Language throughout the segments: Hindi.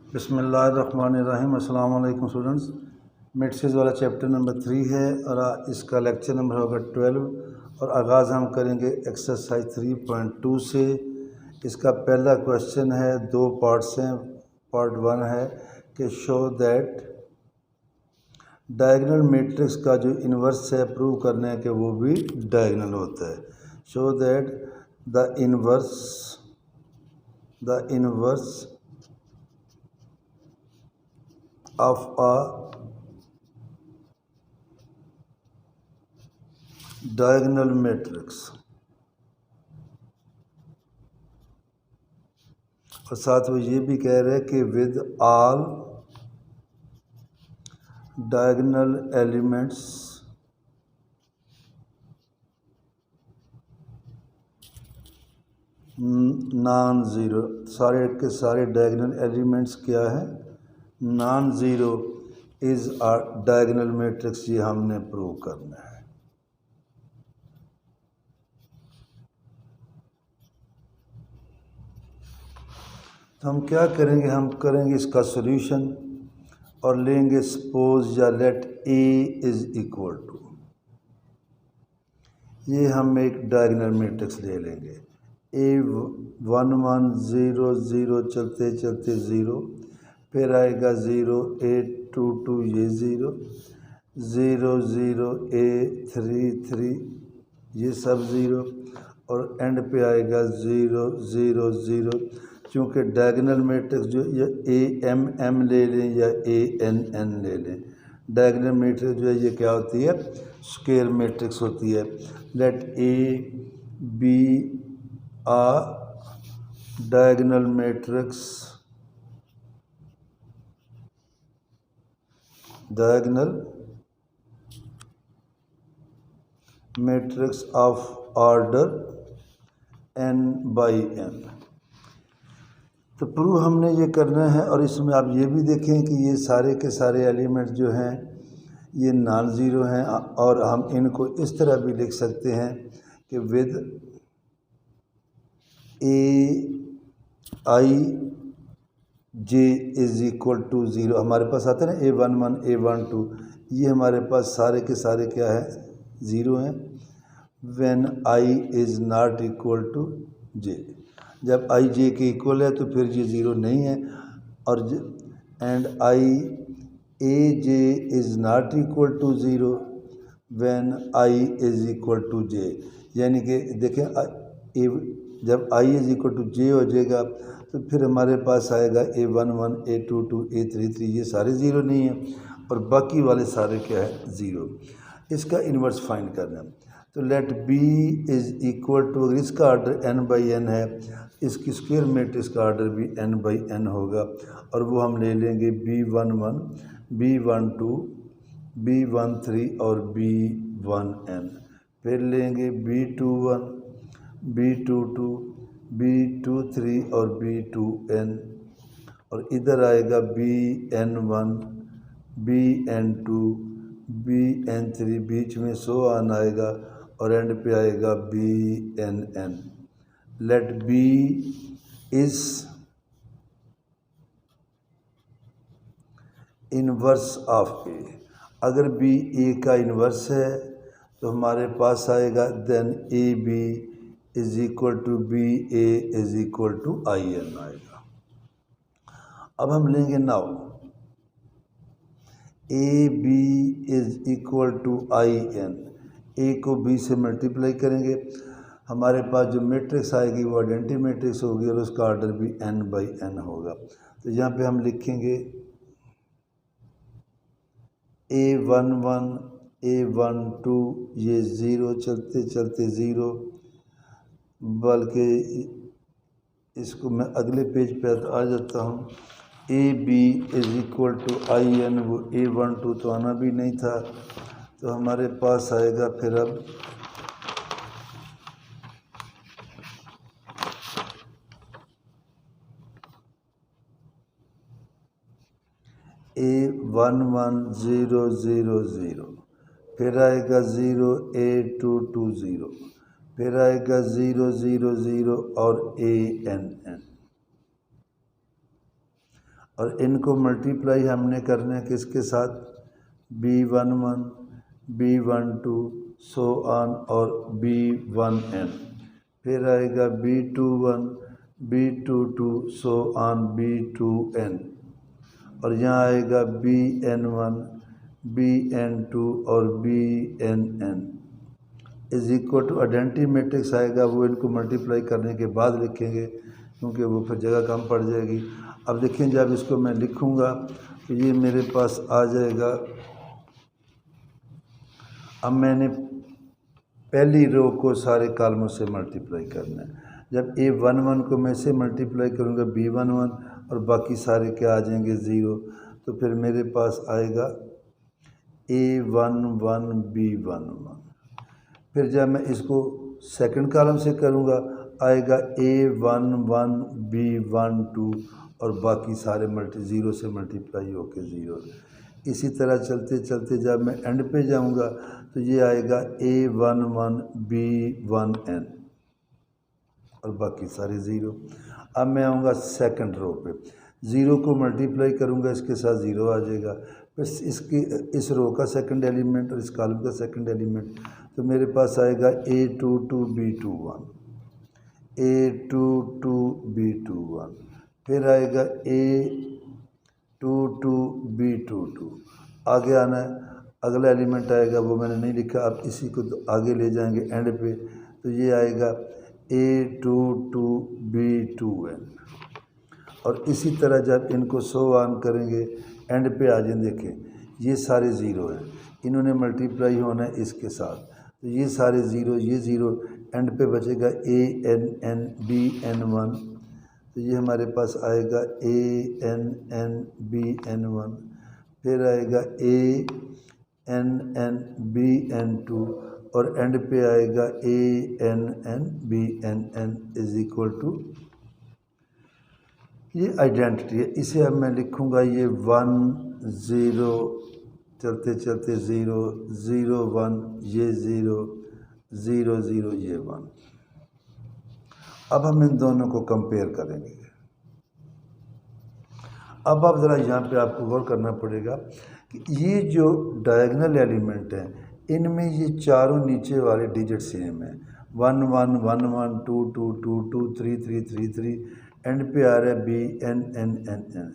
बिस्मिल्लाहिर्रहमानिर्रहीम। अस्सलाम वालेकुम स्टूडेंट्स। मैट्रिसेस वाला चैप्टर नंबर 3 है और इसका लेक्चर नंबर होगा 12 और आगाज़ हम करेंगे एक्सरसाइज 3.2 से। इसका पहला क्वेश्चन है, दो पार्ट्स हैं। पार्ट 1 है कि शो दैट डायगोनल मैट्रिक्स का जो इन्वर्स है प्रूव करना है कि वो भी डायगोनल होता है। Show that the inverse of a diagonal matrix और साथ वो ये भी कह रहे हैं कि with all diagonal elements non zero, सारे के सारे डायगोनल एलिमेंट्स क्या है, non zero is a diagonal matrix. ये हमने प्रूव करना है। तो हम क्या करेंगे, हम करेंगे इसका सॉल्यूशन और लेंगे सपोज या let a is equal to, ये हम एक डायगोनल मैट्रिक्स ले लेंगे। A1 1 0 0 चलते चलते 0, फिर आएगा 0 A2 2 ये 0 0 0 A3 3 ये सब 0 और एंड पे आएगा 0 0 0। चूँकि डायगोनल मैट्रिक्स जो या AM ले लें या ANN ले लें, डायगोनल मैट्रिक्स जो है ये क्या होती है, स्क्वायर मैट्रिक्स होती है। Let A be a diagonal matrix of order n by n। तो प्रूव हमने ये करना है और इसमें आप ये भी देखें कि ये सारे के सारे एलिमेंट जो हैं ये नॉन ज़ीरो हैं और हम इनको इस तरह भी लिख सकते हैं कि with AI J is equal to 0। हमारे पास आता है ना A11 A12, ये हमारे पास सारे के सारे क्या है, ज़ीरो हैं। When I is not equal to J, जब I J के इक्वल है तो फिर ये ज़ीरो नहीं है। और and AJ is not equal to 0 when I is equal to J। यानी कि देखें जब I is equal to J हो जाएगा तो फिर हमारे पास आएगा A11 A22 A33, ये सारे ज़ीरो नहीं हैं और बाकी वाले सारे क्या है, ज़ीरो। इसका इन्वर्स फाइंड करना है। तो let B is equal to, अगर इसका ऑर्डर n बाई n है, इसकी स्क्वायर मैट्रिक्स का ऑर्डर भी n बाई n होगा और वो हम ले लेंगे B11 B12 B13 और B1n। फिर लेंगे B21 B22 B23 और B2n और इधर आएगा BN1 BN2 BN3, बीच में सो ऑन आएगा और एंड पे आएगा BNN। Let B is inverse of A। अगर B A का इन्वर्स है तो हमारे पास आएगा then AB is equal to BA is equal to IN आएगा। अब हम लेंगे now AB is equal to IN, A को B से मल्टीप्लाई करेंगे, हमारे पास जो मैट्रिक्स आएगी वो आइडेंटिटी मैट्रिक्स होगी और उसका ऑर्डर भी n बाई n होगा। तो यहाँ पे हम लिखेंगे A11 A12 ये 0 चलते चलते 0, बल्कि इसको मैं अगले पेज पे आ जाता हूँ। AB is equal to IN, वो A12 तो आना भी नहीं था, तो हमारे पास आएगा फिर अब A11 0 0 0, फिर आएगा 0 A22 0, फिर आएगा 0 0 0 और ANN। और इनको मल्टीप्लाई हमने करना है किसके साथ, B11, B12 सो ऑन और B1n, फिर आएगा B21, B22 so on B2n, और यहाँ आएगा BN1, BN2 और BNN is equal to identity matrix आएगा, वो इनको मल्टीप्लाई करने के बाद लिखेंगे क्योंकि वो फिर जगह कम पड़ जाएगी। अब देखें जब इसको मैं लिखूँगा तो ये मेरे पास आ जाएगा। अब मैंने पहली रो को सारे कॉलमों से मल्टीप्लाई करना है। जब A11 को मैं से मल्टीप्लाई करूँगा B11 और बाकी सारे क्या आ जाएंगे 0, तो फिर मेरे पास आएगा A11 B11। फिर जब मैं इसको सेकंड कॉलम से करूँगा आएगा A11 B12 और बाकी सारे 0 से मल्टीप्लाई होके 0। इसी तरह चलते चलते जब मैं एंड पे जाऊँगा तो ये आएगा A11 B1n और बाकी सारे 0। अब मैं आऊँगा सेकंड रो पे, 0 को मल्टीप्लाई करूँगा इसके साथ 0 आ जाएगा, फिर इस रो का सेकंड एलिमेंट और इस कॉलम का सेकंड एलिमेंट, तो मेरे पास आएगा A22 B21, A22 B21, फिर आएगा A22 B22। आगे आना है, अगला एलिमेंट आएगा वो मैंने नहीं लिखा, अब इसी को आगे ले जाएंगे एंड पे, तो ये आएगा A22 B2n। और इसी तरह जब इनको सो ऑन करेंगे एंड पे आ जाए, देखें ये सारे 0 हैं, इन्होंने मल्टीप्लाई होना है इसके साथ, तो ये सारे 0, ये 0, एंड पे बचेगा ANN BN1, तो ये हमारे पास आएगा ANN BN1, फिर आएगा ANN BN2 और एंड पे आएगा ANN BNN is equal to, ये आइडेंटिटी है। इसे अब मैं लिखूँगा ये 1 0 चलते चलते 0 0 1, ये 0 0 0, ये 1। अब हम इन दोनों को कंपेयर करेंगे। अब आप ज़रा यहाँ पे आपको गौर करना पड़ेगा कि ये जो डायगोनल एलिमेंट हैं इनमें ये चारों नीचे वाले डिजिट सेम हैं, 1 1 1 1 2 2 2 2 3 3 3 3, एंड पे आ रहा है BN N N N,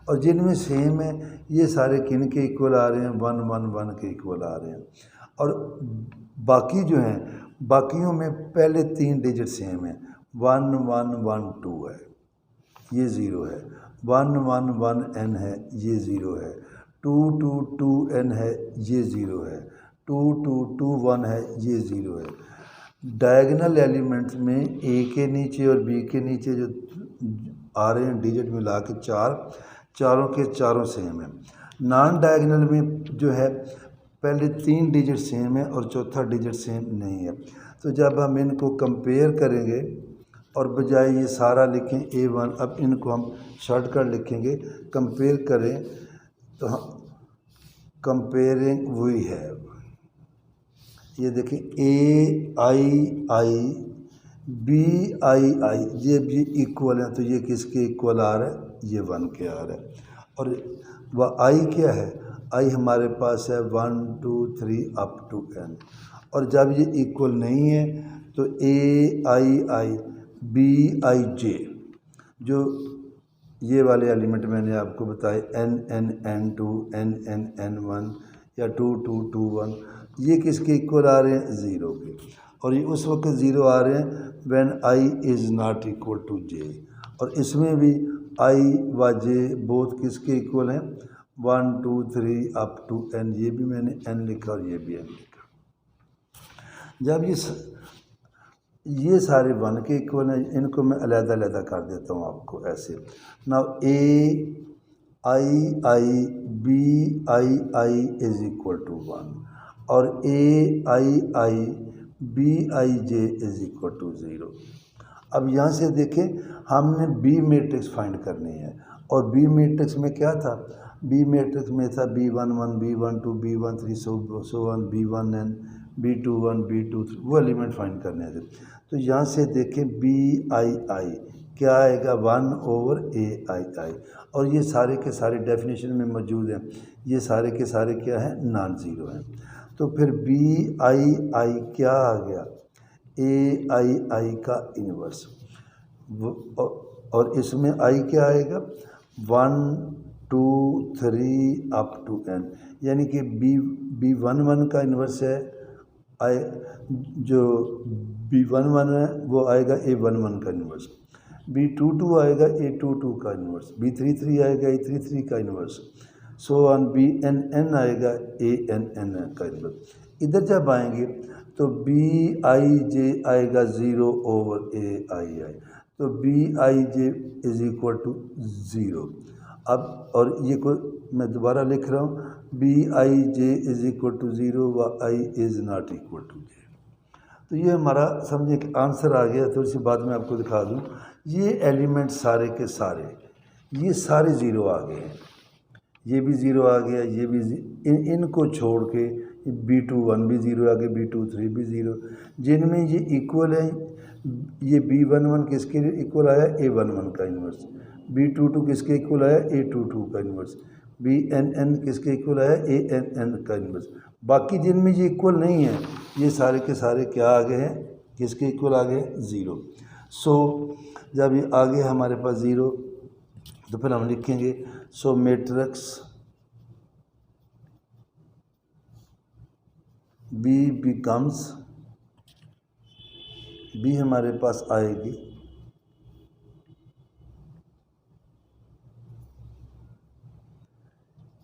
और जिनमें सेम है ये सारे किन के इक्वल आ रहे हैं, 1 1 1 के इक्वल आ रहे हैं। और बाकी जो हैं बाकियों में पहले 3 डिजिट सेम हैं, 1 1 1 2 है, ये 0 है, 1 1 1 n है, ये 0 है, 2 2 2 n है, ये 0 है, 2 2 2 1 है, ये 0 है। डायगोनल एलिमेंट्स में A के नीचे और B के नीचे जो आ रहे हैं डिजिट मिला के चारों के चारों सेम है। नॉन डायगोनल में जो है पहले 3 डिजिट सेम है और चौथा डिजिट सेम नहीं है। तो जब हम इनको कंपेयर करेंगे और बजाय ये सारा लिखें A1, अब इनको हम शॉर्टकट लिखेंगे, कंपेयर करें तो हम कंपेयरिंग वही है। ये देखें AI BII, ये इक्वल है, तो ये किसके इक्वल आ रहा है, ये 1 के आ रहा है। और वह I क्या है, I हमारे पास है 1 2 3 अप टू n, और जब ये इक्वल नहीं है तो AII BIJ, जो ये वाले एलिमेंट मैंने आपको बताए NN N2 NN N1 या 2 2 2 1, ये किसके इक्वल आ रहे हैं, 0 के, और ये उस वक्त 0 आ रहे हैं when I is not equal to J। और इसमें भी I व J बोथ किसके इक्वल हैं, 1 2 3 अप टू n, ये भी मैंने n लिखा और ये भी n लिखा। जब ये सारे 1 के इक्वल हैं, इनको मैं अलग-अलग कर देता हूँ आपको ऐसे। Now AII BII is equal to 1 और AII BIJ is equal to 0। अब यहाँ से देखें हमने B मैट्रिक्स फाइंड करनी है, और B मैट्रिक्स में क्या था, B मैट्रिक्स में था B11 B12 B13 so on B1n B21 B23, वो एलिमेंट फाइंड करने थे। तो यहाँ से देखें BII क्या आएगा 1/ai। और ये सारे के सारे डेफिनेशन में मौजूद हैं, ये सारे के सारे क्या हैं, नॉन ज़ीरो हैं। तो फिर BII क्या आ गया, AII का इन्वर्स। और इसमें आई क्या आएगा 1 2 3 अप टू n, यानी कि B11 का इन्वर्स है आई, जो B11 है वो आएगा A11 का इन्वर्स, B22 आएगा A22 का इन्वर्स, B33 आएगा A33 का इन्वर्स, सो ऑन BNN आएगा ANN का इन्वर्स। इधर जब आएंगे तो BIJ आएगा 0/AI, तो BIJ इज इक्वल टू 0। अब और ये कोई मैं दोबारा लिख रहा हूँ, BIJ is equal to 0 when I is not equal to 0। तो ये हमारा समझिए कि आंसर आ गया। थोड़ी सी बात मैं आपको दिखा दूँ, ये एलिमेंट सारे के सारे ये सारे ज़ीरो आ गए हैं, ये भी ज़ीरो आ गया, ये भी इनको छोड़ के B21 भी ज़ीरो आ गया, B23 भी ज़ीरो, जिनमें ये इक्वल है। ये B11 किसके इक्वल आया, A11 का इन्वर्स, B22 किसके इक्वल आया, A22 का इन्वर्स, BNN किसके इक्वल आया, ANN का इन्वर्स। बाकी जिनमें ये इक्वल नहीं है ये सारे के सारे क्या आ गए हैं, किसके इक्वल आ गए, ज़ीरो। सो जब ये आ गए हमारे पास ज़ीरो, तो फिर हम लिखेंगे सो मैट्रिक्स B बिकम्स, B हमारे पास आएगी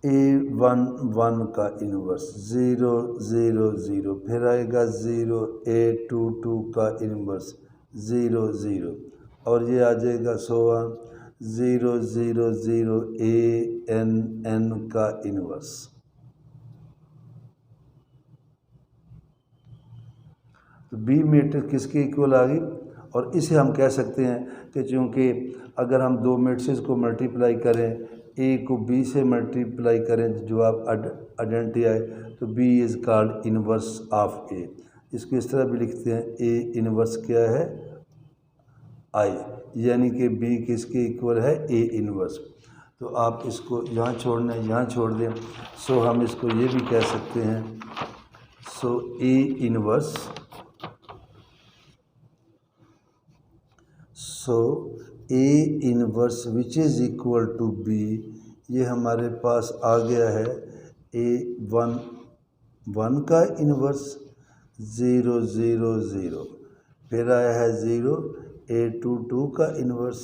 A11 का इन्वर्स 0 0 0, फिर आएगा 0 A22 का इन्वर्स 0 0, और ये आ जाएगा 0 0 0 ANN का इन्वर्स। तो B मैट्रिक्स किसके इक्वल आ गई, और इसे हम कह सकते हैं कि चूँकि अगर हम दो मैट्रिक्स को मल्टीप्लाई करें, A को B से मल्टीप्लाई करें, जो आप आइडेंटिटी आए, तो B is called inverse of A। इसको इस तरह भी लिखते हैं A इन्वर्स क्या है, I, यानी कि B किसके इक्वल है, A इन्वर्स। तो आप इसको यहाँ छोड़ना है, यहाँ छोड़ दें, सो हम इसको ये भी कह सकते हैं, so A inverse, so A inverse which is equal to B, ये हमारे पास आ गया है A11 का इन्वर्स 0 0 0, फिर आया है 0 A22 का इन्वर्स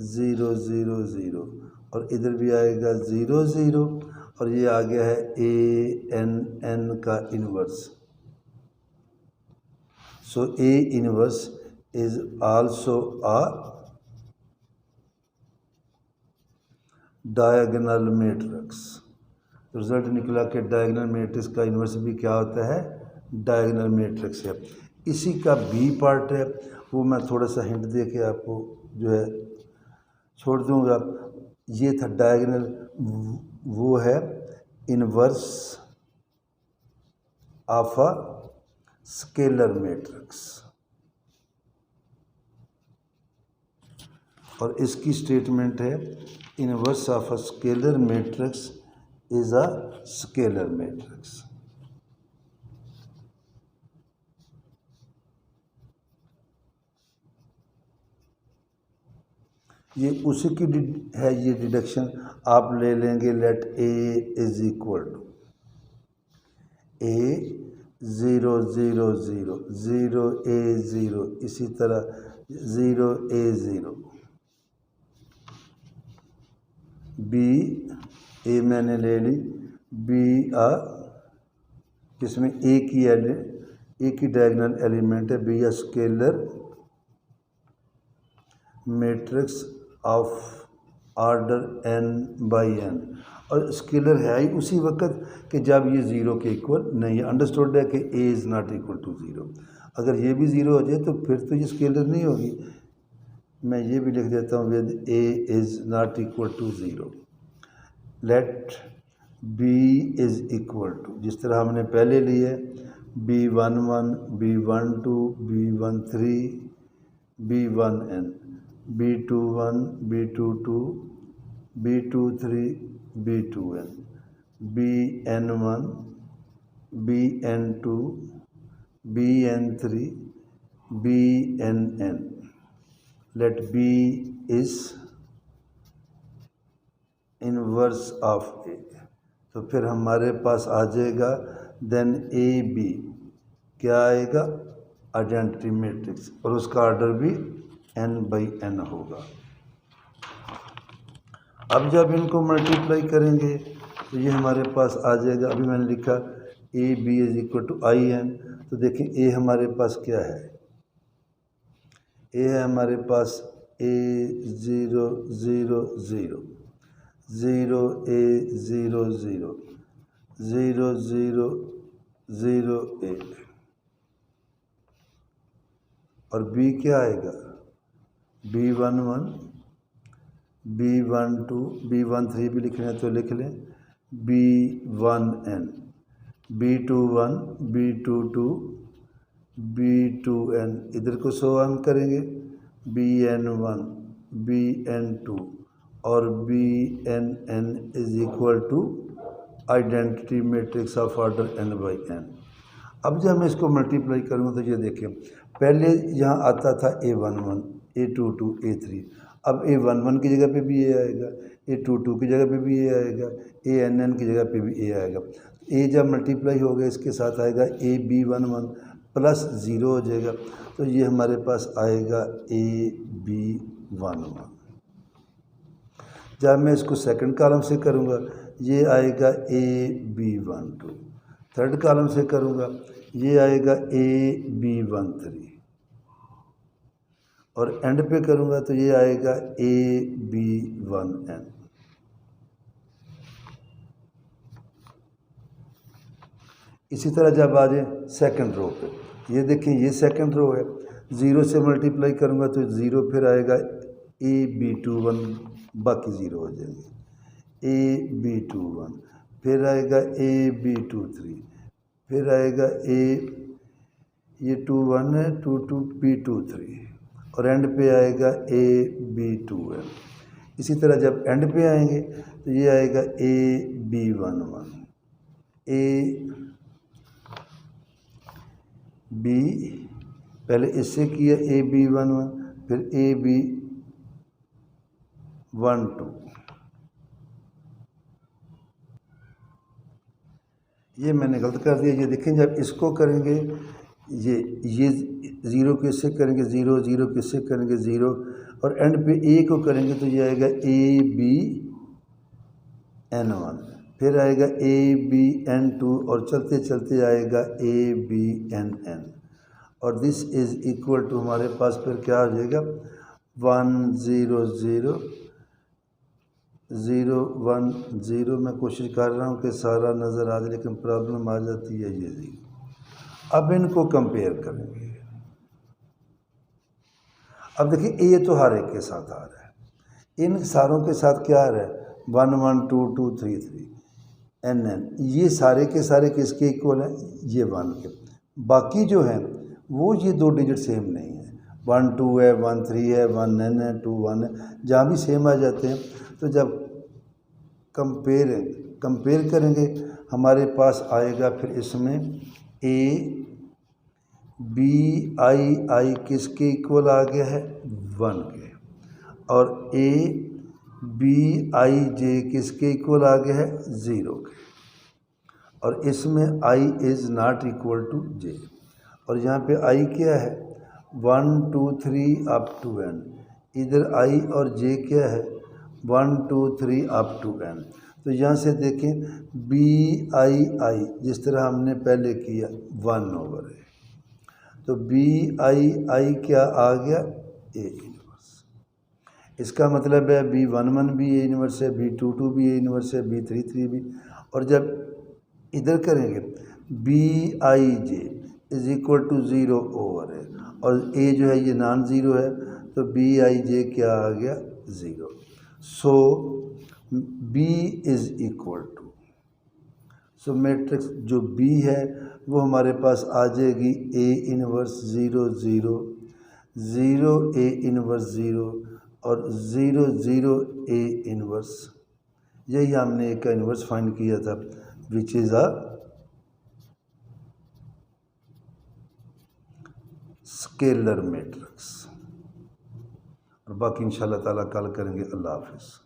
0 0 0, और इधर भी आएगा 0 0, और ये आ गया है ANN का inverse. So A inverse is also a diagonal matrix. Result निकला कि डायगोनल मैट्रिक्स का इन्वर्स भी क्या होता है, डायगोनल मैट्रिक्स है। इसी का B पार्ट है, वो मैं थोड़ा सा हिंट दे के आपको जो है छोड़ दूंगा। ये था डायगोनल, वो है inverse of a scalar matrix, और इसकी स्टेटमेंट है inverse of a scalar matrix is a scalar matrix. ये उसी की है, ये डिडक्शन आप ले लेंगे, let A is equal to A 0 0 0 0 A 0, इसी तरह 0 A 0, B A मैंने ले ली, B इसमें A की डायगोनल एलिमेंट है, B a scalar matrix of order n/n, और स्केलर है ही उसी वक्त कि जब ये ज़ीरो के इक्वल नहीं है। अंडरस्टूड है कि A is not equal to 0। अगर ये भी ज़ीरो हो जाए तो फिर तो ये स्केलर नहीं होगी। मैं ये भी लिख देता हूँ with A is not equal to 0, let B is equal to, जिस तरह हमने पहले लिए B11 B12 B13 B1n, B21, B22, B23, B2n, BN1, BN2, BN3, BNN. Let B is inverse of A, तो फिर हमारे पास आ जाएगा देन ए बी क्या आएगा, आइडेंटिटी मैट्रिक्स, और उसका ऑर्डर भी n/n होगा। अब जब इनको मल्टीप्लाई करेंगे तो ये हमारे पास आ जाएगा, अभी मैंने लिखा A B is equal to I n, तो देखें ए हमारे पास क्या है, ए है हमारे पास A0 0 0 0 A0 0 0 0 0 A, और B क्या आएगा, B11 B12 B13 भी लिखना है तो लिख लें, B1n B21 B22 B2n, इधर को सो ऑन करेंगे, BN1 BN2 और BNN is equal to identity matrix of order n/n। अब जब मैं इसको मल्टीप्लाई करूँगा तो ये देखें, पहले यहाँ आता था A11 A22 A3, अब A11 की जगह पे भी ए आएगा, A22 की जगह पे भी ए आएगा, ANN की जगह पे भी ए आएगा। ए जब मल्टीप्लाई हो गया इसके साथ आएगा AB11 प्लस 0 हो जाएगा, तो ये हमारे पास आएगा AB11। जब मैं इसको सेकंड कॉलम से करूँगा ये आएगा AB12, थर्ड कॉलम से करूँगा ये आएगा AB13, और एंड पे करूँगा तो ये आएगा AB1n। इसी तरह जब आ जाए सेकेंड रो पे, ये देखें ये सेकंड रो है, 0 से मल्टीप्लाई करूँगा तो 0 फिर आएगा AB21, बाकी 0 हो जाएंगे, AB21 फिर आएगा AB23, फिर आएगा ये 21 है 22 B23, और एंड पे आएगा AB2n। इसी तरह जब एंड पे आएंगे तो ये आएगा AB11 B, पहले इससे किया AB11 फिर AB12, ये मैंने गलत कर दिया। ये देखें जब इसको करेंगे ये 0 को इससे करेंगे 0 0 को इससे करेंगे 0, और एंड पे ए को करेंगे तो ये आएगा AB(n)(1), फिर आएगा AB(n)(2) और चलते चलते आएगा AB(n)(n), और दिस इज़ इक्वल टू हमारे पास फिर क्या हो जाएगा 1 0 0 0 1 0। मैं कोशिश कर रहा हूँ कि सारा नज़र आ जाए, लेकिन प्रॉब्लम आ जाती है ये जी। अब इनको कंपेयर करेंगे, अब देखिए ए तो हर एक के साथ आ रहा है, इन सारों के साथ क्या आ रहा है 1 1 2 2 3 3 NN, ये सारे के सारे किसके इक्वल हैं, ये 1 के। बाकी जो हैं वो ये 2 डिजिट सेम नहीं है, 1 2 है 1 3 है 1 N है 2 1 है, जहाँ भी सेम आ जाते हैं। तो जब कंपेयर करेंगे हमारे पास आएगा फिर इसमें A B I किसके इक्वल आ गया है 1 के, और A B I J किसके इक्वल आ गया है 0 के, और इसमें I is not equal to J, और यहाँ पे I क्या है 1 2 3 अप टू N, इधर I और J क्या है 1 2 3 अप टू N। तो यहाँ से देखें BI जिस तरह हमने पहले किया 1/, तो BI क्या आ गया A इनवर्स। इसका मतलब है B11 भी A इनवर्स है, B22 भी A इनवर्स है, B33 भी। और जब इधर करेंगे BIJ is equal to 0 over है, और A जो है ये नॉन ज़ीरो है, तो BIJ क्या आ गया 0। So B is equal to, so matrix जो B है वो हमारे पास आ जाएगी A इनवर्स 0 0 0 A इनवर्स 0 और 0 0 ए इनवर्स, यही हमने एक का इनवर्स फाइंड किया था, which is a scalar matrix. और बाकी इंशाल्लाह ताला कल करेंगे। अल्लाह हाफिज़।